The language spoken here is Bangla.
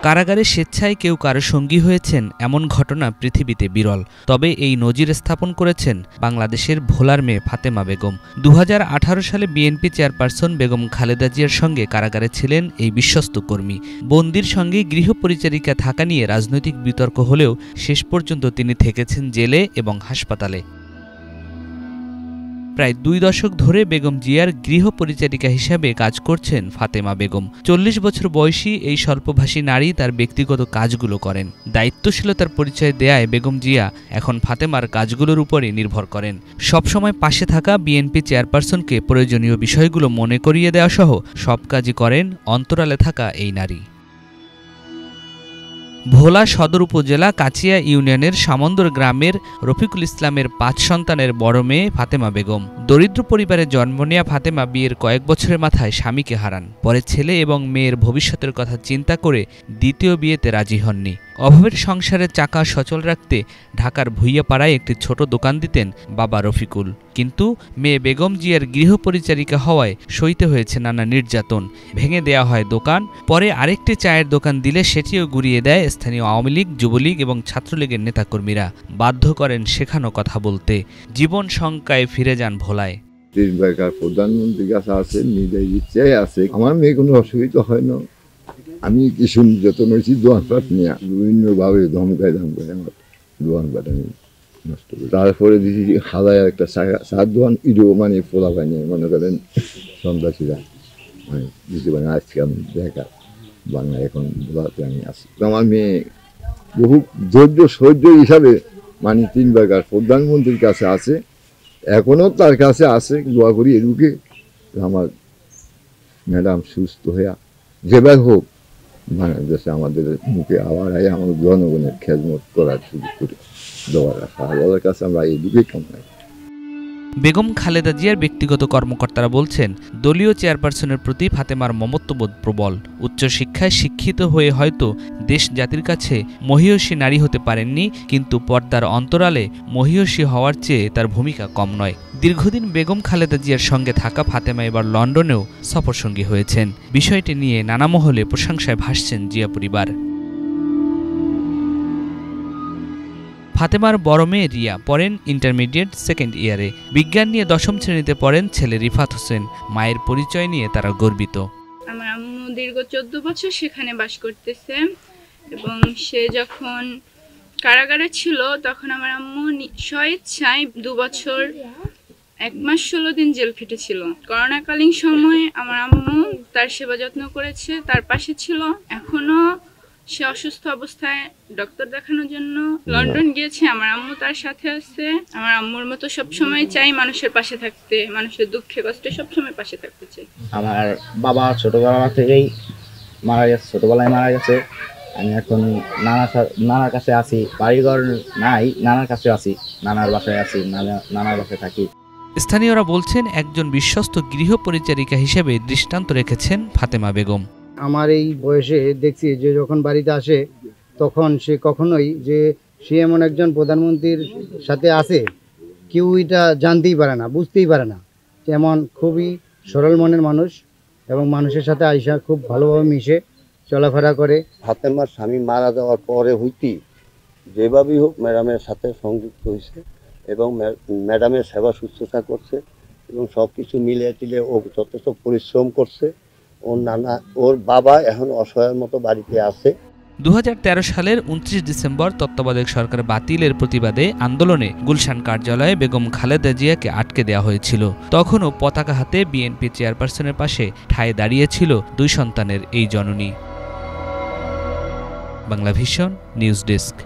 কারাগারে স্বেচ্ছায় কেউ কারো সঙ্গী হয়েছেন এমন ঘটনা পৃথিবীতে বিরল। তবে এই নজির স্থাপন করেছেন বাংলাদেশের ভোলার মেয়ে ফাতেমা বেগম। ২০১৮ সালে বিএনপি চেয়ারপারসন বেগম খালেদা জিয়ার সঙ্গে কারাগারে ছিলেন এই বিশ্বস্ত কর্মী। বন্দির সঙ্গে গৃহপরিচারিকা থাকা নিয়ে রাজনৈতিক বিতর্ক হলেও শেষ পর্যন্ত তিনি থেকেছেন জেলে এবং হাসপাতালে। প্রায় ২ দশক ধরে বেগম জিয়ার গৃহপরিচারিকা হিসাবে কাজ করছেন ফাতেমা বেগম। ৪০ বছর বয়সী এই স্বল্পভাষী নারী তার ব্যক্তিগত কাজগুলো করেন। দায়িত্বশীলতার পরিচয় দেয়ায় বেগম জিয়া এখন ফাতেমার কাজগুলোর উপরই নির্ভর করেন। সবসময় পাশে থাকা বিএনপি চেয়ারপারসনকে প্রয়োজনীয় বিষয়গুলো মনে করিয়ে দেওয়া সহ সব কাজই করেন অন্তরালে থাকা এই নারী। ভোলা সদর উপজেলা কাচিয়া ইউনিয়নের সামন্দর গ্রামের রফিকুল ইসলামের ৫ সন্তানের বড় মেয়ে ফাতেমা বেগম। দরিদ্র পরিবারে জন্ম নেয়া ফাতেমা বিয়ের কয়েক বছরের মাথায় স্বামীকে হারান। পরে ছেলে এবং মেয়ের ভবিষ্যতের কথা চিন্তা করে দ্বিতীয় বিয়েতে রাজি হননি। অভাবের সংসারের চাকা সচল রাখতে ঢাকার ভুইয়াপাড়ায় একটি ছোট দোকান দিতেন বাবা রফিকুল। কিন্তু মেয়ে বেগম জিয়ার গৃহপরিচারিকা হওয়ায় সইতে হয়েছে নানা নির্যাতন। ভেঙে দেয়া হয় দোকান। পরে আরেকটি চায়ের দোকান দিলে সেটিও গুড়িয়ে দেয় স্থানীয় আওয়ামী লীগ, যুবলীগ এবং ছাত্রলীগের নেতাকর্মীরা। বাধ্য করেন শেখানো কথা বলতে। জীবন শঙ্কায় ফিরে যান ভোলায়। প্রধানমন্ত্রীর কাছে আছে, নিজের ইচ্ছাই আছে। আমার মেয়ে কোনো অসুবিধা হয় না। আমি কিছু যত্ন হয়েছি দোয়ানপাট নিয়ে বিভিন্নভাবে ধমকায় আমার দোয়ানপাট আমি নষ্ট করি। তারপরে দিদি হালায় একটা চার দোয়ান ইডো মানে ফোলা পাইনি, মনে করেন সন্ত্রাসীরা মানে কিছু মানে আজকে আমি বেকার বাংলা এখন বলাতে আমি আছি। আমার মেয়ে বহু ধৈর্য সহ্য হিসাবে মানে 3 বার প্রধানমন্ত্রীর কাছে আছে, এখনো তার কাছে আছে। দোয়া করি এরুকে আমার ম্যাডাম সুস্থ হইয়া যেবার হোক বাংলাদেশে আমাদের মুখে আবার আয় আমার জনগণের খেদমত করার সুযোগ করে দেওয়ার আশা আল্লাহর কাছে আমরা এদিকে কামনাই। বেগম খালেদা জিয়ার ব্যক্তিগত কর্মকর্তারা বলছেন, দলীয় চেয়ারপারসনের প্রতি ফাতেমার মমত্ববোধ প্রবল। উচ্চশিক্ষায় শিক্ষিত হয়ে হয়তো দেশ জাতির কাছে মহিয়সী নারী হতে পারেননি, কিন্তু পর্দার অন্তরালে মহিয়সী হওয়ার চেয়ে তার ভূমিকা কম নয়। দীর্ঘদিন বেগম খালেদা জিয়ার সঙ্গে থাকা ফাতেমা এবার লন্ডনেও সফরসঙ্গী হয়েছেন। বিষয়টি নিয়ে নানা মহলে প্রশংসায় ভাসছেন জিয়া পরিবার। ফাতেমার বড় মেয়ে রিয়া পড়েন ইন্টারমিডিয়েট সেকেন্ড ইয়ারে। বিজ্ঞান নিয়ে 10ম শ্রেণীতে পড়েন ছেলে রিফাত হোসেন। মায়ের পরিচয় নিয়ে তারা গর্বিত। আমার আম্মু দীর্ঘ 14 বছর সেখানে বাস করতেছে এবং সে যখন কারাগারে ছিল তখন আমার আম্মু স্বইচ্ছায় 2 বছর 1 মাস 16 দিন জেল খেটেছিল। করোনাকালীন সময়ে আমার আম্মু তার সেবা যত্ন করেছে, তার পাশে ছিল। এখনো সে অসুস্থ অবস্থায় ডক্টর দেখানোর জন্য লন্ডন গিয়েছে। আমার আম্মু তার সাথে আছে। আমার আম্মুর মতো সবসময় চাই মানুষের পাশে থাকতে, মানুষের দুঃখে কষ্টে সবসময় পাশে থাকতে চাই। আমার বাবা ছোটবেলা থেকেই মারা গেছে, ছোটবেলায় মারা গেছে। আমি এখন নানার কাছে আছি, বাড়িঘর নাই, নানার কাছে আছি, নানার বাসায় আছি, নানার বাসায় থাকি। স্থানীয়রা বলছেন, একজন বিশ্বস্ত গৃহপরিচারিকা হিসেবে দৃষ্টান্ত রেখেছেন ফাতেমা বেগম। আমার এই বয়সে দেখছি যে যখন বাড়িতে আসে তখন সে কখনোই যে সে এমন একজন প্রধানমন্ত্রীর সাথে আছে কেউ এটা জানতেই পারে না, বুঝতেই পারে না। তেমন খুবই সরল মনের মানুষ এবং মানুষের সাথে আইসা খুব ভালোভাবে মিশে চলাফেরা করে। ফাতেমার স্বামী মারা যাওয়ার পরে হইতেই যেভাবেই হোক ম্যাডামের সাথে সংযুক্ত হয়েছে এবং ম্যাডামের সেবা শুশ্রূষা করছে এবং সব কিছু মিলিয়ে টিলে ও যথেষ্ট পরিশ্রম করছে। ওর বাবা এখন অসহায়ের মতো বাড়িতে আছে। 2013 সালের 29 ডিসেম্বর তত্ত্বাবধায়ক সরকার বাতিলের প্রতিবাদে আন্দোলনে গুলশান কার্যালয়ে বেগম খালেদা জিয়াকে আটকে দেওয়া হয়েছিল। তখনও পতাকা হাতে বিএনপি চেয়ারপারসনের পাশে ঠায় দাঁড়িয়েছিল 2 সন্তানের এই জননী। Bangla vision news desk.